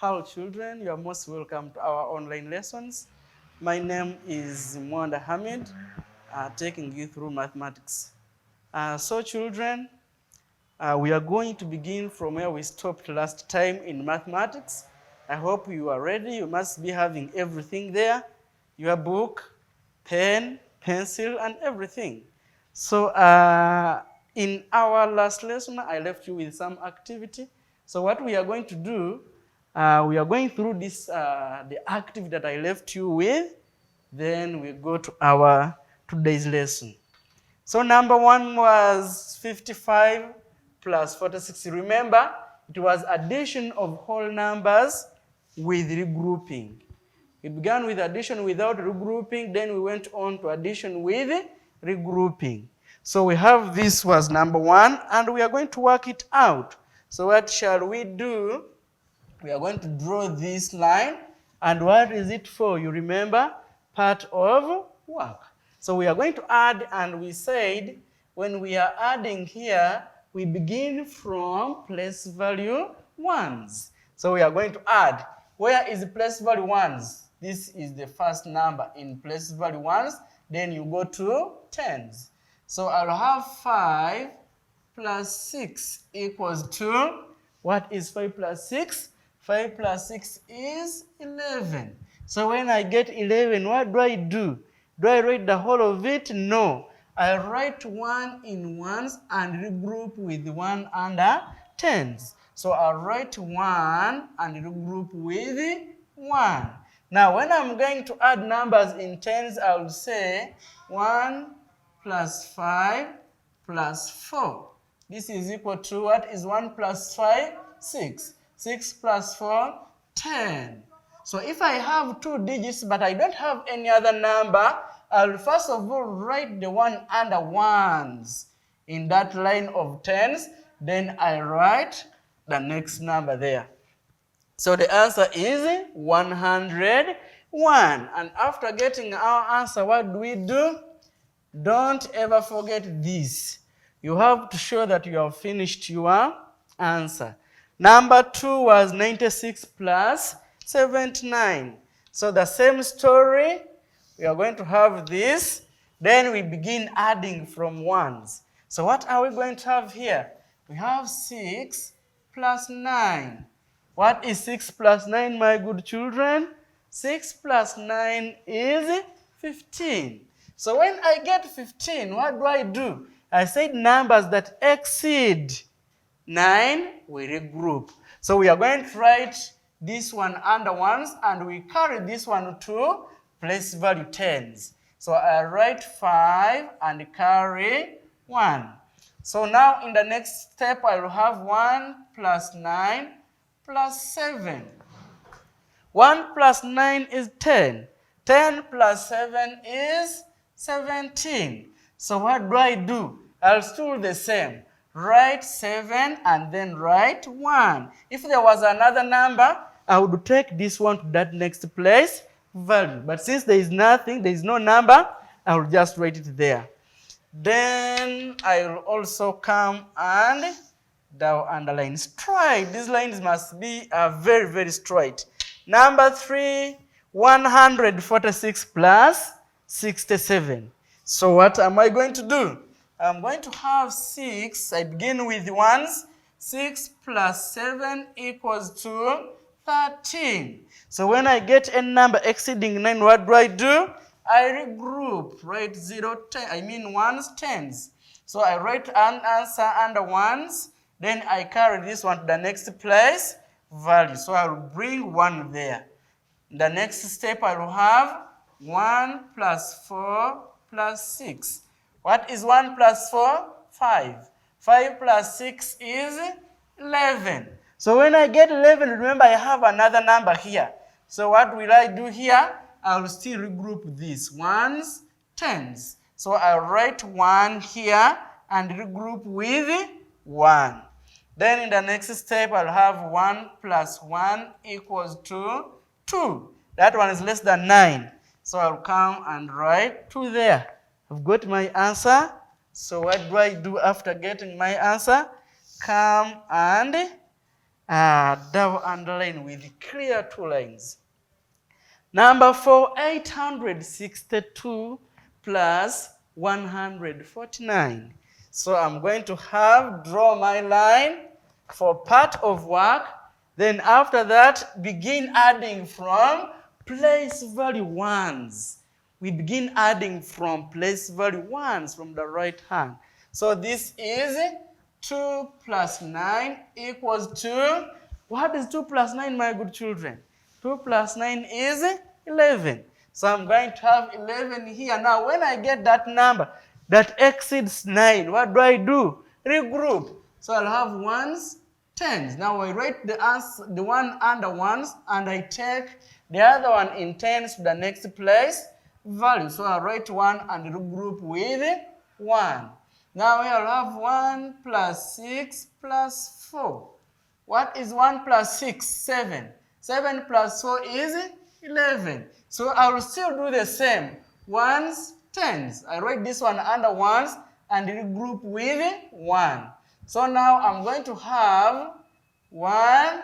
Hello children, you are most welcome to our online lessons. My name is Mwanda Hamid, taking you through mathematics. So children, we are going to begin from where we stopped last time in mathematics. I hope you are ready. You must be having everything there, your book, pen, pencil, and everything. So in our last lesson, I left you with some activity. So what we are going to do, we are going through this, the activity that I left you with, then we go to our today's lesson. So number one was 55 plus 46. Remember, it was addition of whole numbers with regrouping. We began with addition without regrouping, then we went on to addition with regrouping. So we have this was number one, and we are going to work it out. So what shall we do? We are going to draw this line, and what is it for? You remember, part of work. So we are going to add, and we said when we are adding here, we begin from place value ones. So we are going to add. Where is place value ones? This is the first number in place value ones. Then you go to tens. So I'll have 5 plus 6 equals to, what is 5 plus 6? 5 plus 6 is 11. So when I get 11, what do? Do I write the whole of it? No. I write 1 in ones and regroup with 1 under tens. So I'll write 1 and regroup with 1. Now when I'm going to add numbers in tens, I'll say 1 plus 5 plus 4. This is equal to, what is 1 plus 5? 6. 6 plus 4, 10. So if I have 2 digits but I don't have any other number, I'll first of all write the one under ones in that line of tens. Then I write the next number there. So the answer is 101. And after getting our answer, what do? Don't ever forget this. You have to show that you have finished your answer. Number 2 was 96 plus 79. So the same story, we are going to have this. Then we begin adding from ones. So what are we going to have here? We have 6 plus 9. What is 6 plus 9, my good children? 6 plus 9 is 15. So when I get 15, what do? I said numbers that exceed 9, we regroup. So we are going to write this one under ones, and we carry this one to place value tens. So I write 5 and carry 1. So now in the next step, I will have 1 plus 9 plus 7. 1 plus 9 is 10. 10 plus 7 is 17. So what do? I'll still do the same. Write 7 and then write 1. If there was another number, I would take this one to that next place value. But since there is nothing, there is no number, I will just write it there. Then I will also come and underline straight. These lines must be very, very straight. Number 3, 146 plus 67. So what am I going to do? I'm going to have 6. I begin with ones. 6 plus 7 equals to 13. So when I get a number exceeding 9, what do? I regroup. Write 0, 10. I mean ones, tens. So I write an answer under ones. Then I carry this one to the next place value. So I will bring 1 there. The next step I will have 1 plus 4 plus 6. What is 1 plus 4? 5. 5 plus 6 is 11. So when I get 11, remember I have another number here. So what will I do here? I will still regroup this. Ones, tens. So I'll write 1 here and regroup with 1. Then in the next step, I'll have 1 plus 1 equals to 2. That one is less than 9. So I'll come and write 2 there. I've got my answer. So what do I do after getting my answer? Come and double underline with clear 2 lines. Number 4, 862 plus 149. So I'm going to draw my line for part of work. Then after that, begin adding from place value ones. We begin adding from place value ones from the right hand. So this is 2 plus 9 equals to, what is 2 plus 9, my good children? 2 plus 9 is 11. So I'm going to have 11 here. Now, when I get that number that exceeds 9, what do? Regroup. So I'll have ones, tens. Now I write the answer, the one under ones, and I take the other one in tens to the next place value. So I'll write 1 and regroup with 1. Now I'll have 1 plus 6 plus 4. What is 1 plus 6? 7. 7 plus 4 is 11. So I will still do the same. Ones, tens. I write this one under ones and regroup with 1. So now I'm going to have 1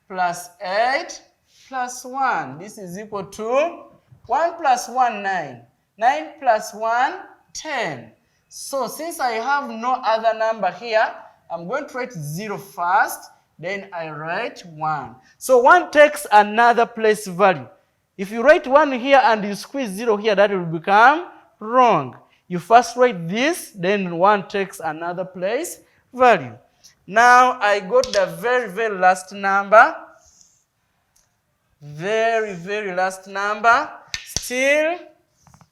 plus 8 plus 1. This is equal to 1 plus 1, 9. 9 plus 1, 10. So since I have no other number here, I'm going to write 0 first. Then I write 1. So 1 takes another place value. If you write 1 here and you squeeze 0 here, that will become wrong. You first write this, then 1 takes another place value. Now I got the very, very last number. Very, very last number. Still,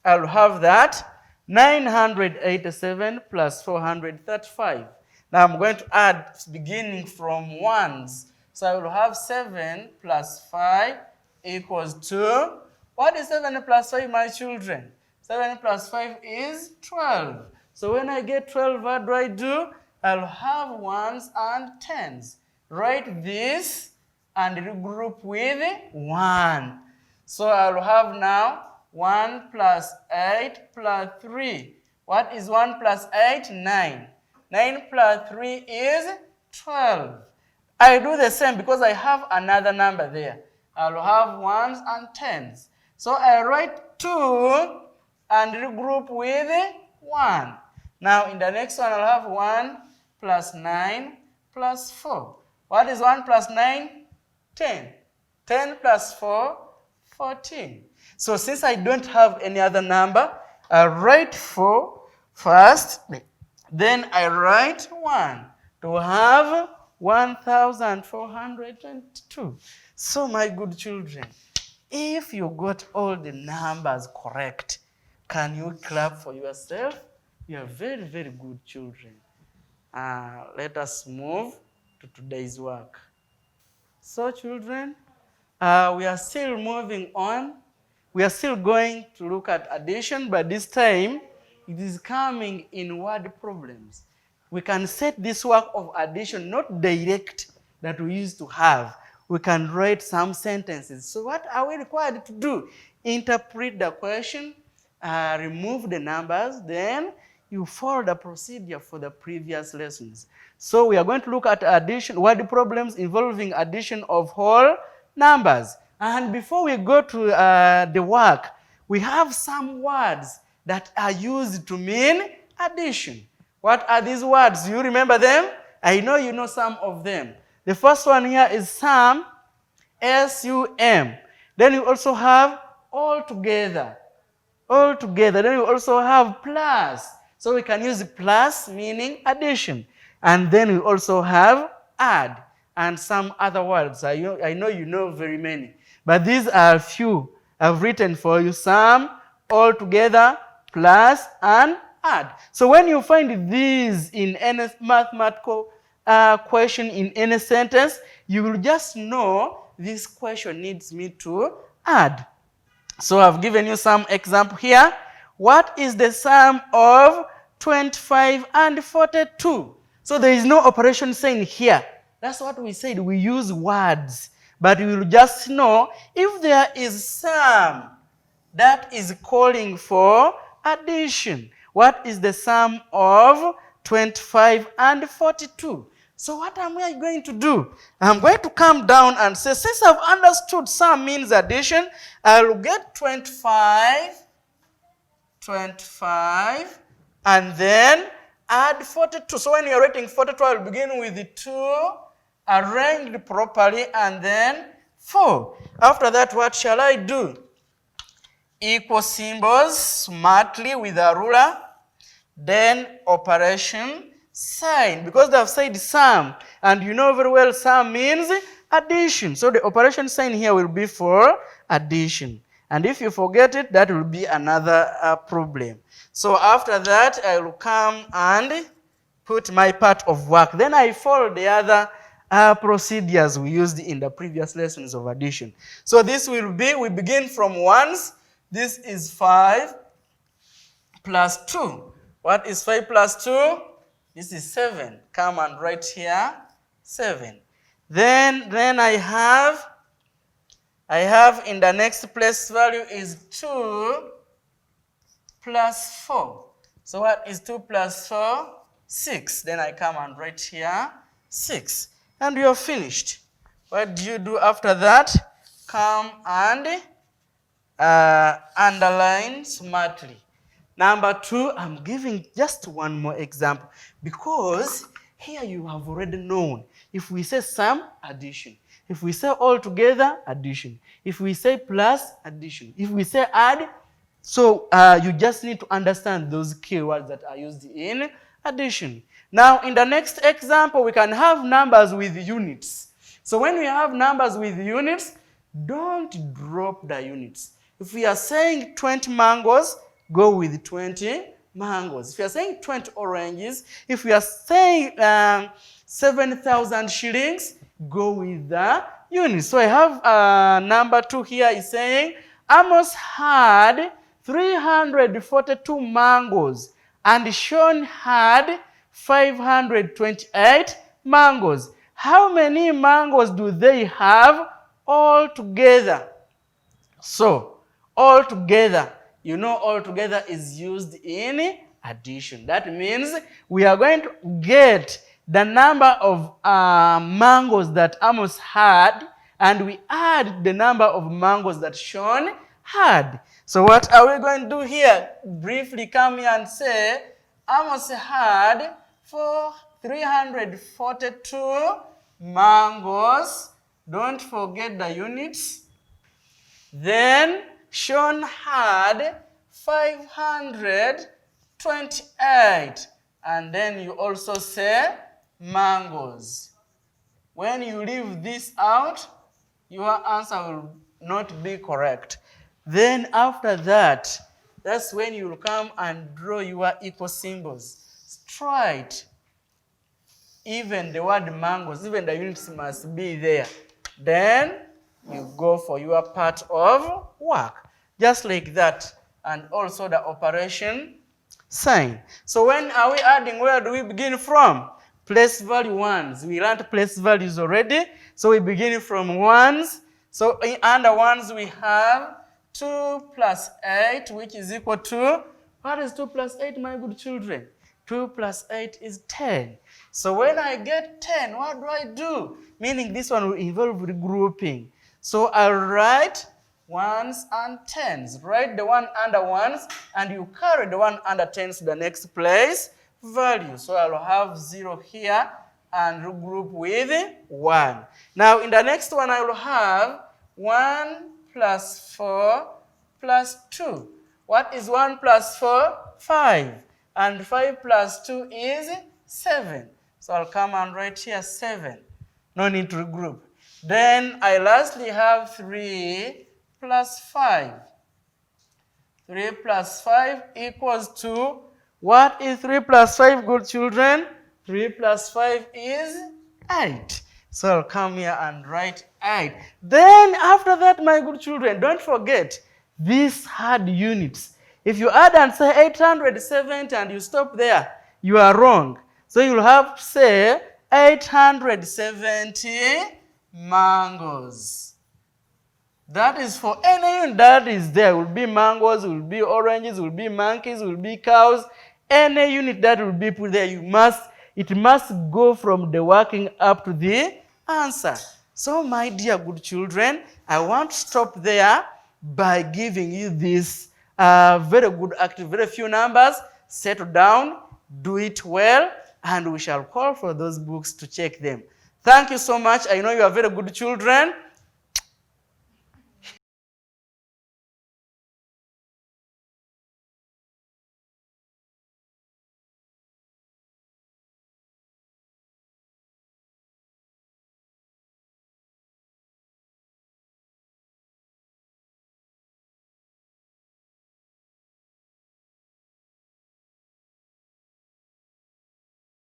I'll have that. 987 plus 435. Now I'm going to add beginning from ones. So I will have 7 plus 5 equals 2. What is 7 plus 5, my children? 7 plus 5 is 12. So when I get 12, what do? I'll have ones and tens. Write this and regroup with 1. So I'll have now 1 plus 8 plus 3. What is 1 plus 8? 9. 9 plus 3 is 12. I do the same because I have another number there. I'll have ones and tens. So I write 2 and regroup with 1. Now in the next one, I'll have 1 plus 9 plus 4. What is 1 plus 9? 10. 10 plus 4, 14. So since I don't have any other number, I write 4 first, then I write 1 to have 1,422. So my good children, if you got all the numbers correct, can you clap for yourself? You are very, very good children. Let us move to today's work. So children, we are still moving on. We are still going to look at addition, but this time it is coming in word problems. We can set this work of addition not direct that we used to have. We can write some sentences. So what are we required to do? Interpret the question, remove the numbers, then you follow the procedure for the previous lessons. So we are going to look at addition, word problems involving addition of whole numbers. And before we go to the work, we have some words that are used to mean addition. What are these words? Do you remember them? I know you know some of them. The first one here is sum, S-U-M. Then you also have all together. All together. Then you also have plus. So we can use plus meaning addition. And then we also have add and some other words. I know you know very many. But these are a few I've written for you. Sum, all together, plus, and add. So when you find these in any mathematical question in any sentence, you will just know this question needs me to add. So I've given you some example here. What is the sum of 25 and 42? So there is no operation sign here. That's what we said. We use words. But we will just know if there is sum that is calling for addition. What is the sum of 25 and 42? So what am I going to do? I'm going to come down and say, since I've understood sum means addition, I'll get 25, and then add 42. So when you're writing 42, I'll begin with the 2, arranged properly, and then 4. After that, what shall I do? Equal symbols smartly with a ruler, then operation sign, because they have said sum, and you know very well sum means addition. So the operation sign here will be for addition. And if you forget it, that will be another problem. So after that, I will come and put my part of work. Then I follow the other procedures we used in the previous lessons of addition. So this will be, we begin from ones. This is 5 plus 2. What is 5 plus 2? This is 7. Come and write here 7. Then I have in the next place value is 2 plus 4. So what is 2 plus 4? 6. Then I come and write here 6. And you are finished. What do you do after that? Come and underline smartly. Number 2, I'm giving just one more example, because here you have already known. If we say sum, addition. If we say all together, addition. If we say plus, addition. If we say add, so you just need to understand those keywords that are used in addition. Now, in the next example, we can have numbers with units. So when we have numbers with units, don't drop the units. If we are saying 20 mangoes, go with 20 mangoes. If you are saying 20 oranges, if we are saying 7,000 shillings, go with the units. So I have number 2 here is saying Amos had 342 mangoes and Sean had 528 mangoes. How many mangoes do they have all together? So, all together, you know, all together is used in addition. That means we are going to get the number of mangoes that Amos had, and we add the number of mangoes that Sean had. So what are we going to do here? Briefly come here and say Amos had 342 mangoes. Don't forget the units. Then Sean had 528. And then you also say mangoes. When you leave this out, your answer will not be correct. Then after that, that's when you will come and draw your equal symbols. Straight. Even the word mangoes, even the units must be there. Then you go for your part of work. Just like that. And also the operation sign. So when are we adding? Where do we begin from? Place value ones. We learned place values already. So we begin from ones. So under ones we have 2 plus 8, which is equal to, what is 2 plus 8, my good children? 2 plus 8 is 10. So when I get 10, what do I do? Meaning this one will involve regrouping. So I'll write ones and tens. Write the one under ones, and you carry the one under tens to the next place value. So I'll have 0 here and regroup with 1. Now in the next one I will have 1 plus 4 plus 2. What is 1 plus 4? 5. And 5 plus 2 is 7. So I'll come and write here 7. No need to regroup. Then I lastly have 3 plus 5. 3 plus 5 equals to, what is 3 plus 5, good children? 3 plus 5 is 8. So I'll come here and write 8. Then after that, my good children, don't forget, these had units. If you add and say 870 and you stop there, you are wrong. So you'll have to say 870 mangoes. That is for any unit that is there. Will be mangoes, will be oranges, will be monkeys, will be cows. Any unit that will be put there, you must It must go from the working up to the answer. So, my dear good children, I want to stop there by giving you this very good active, very few numbers. Settle down, do it well, and we shall call for those books to check them. Thank you so much. I know you are very good children.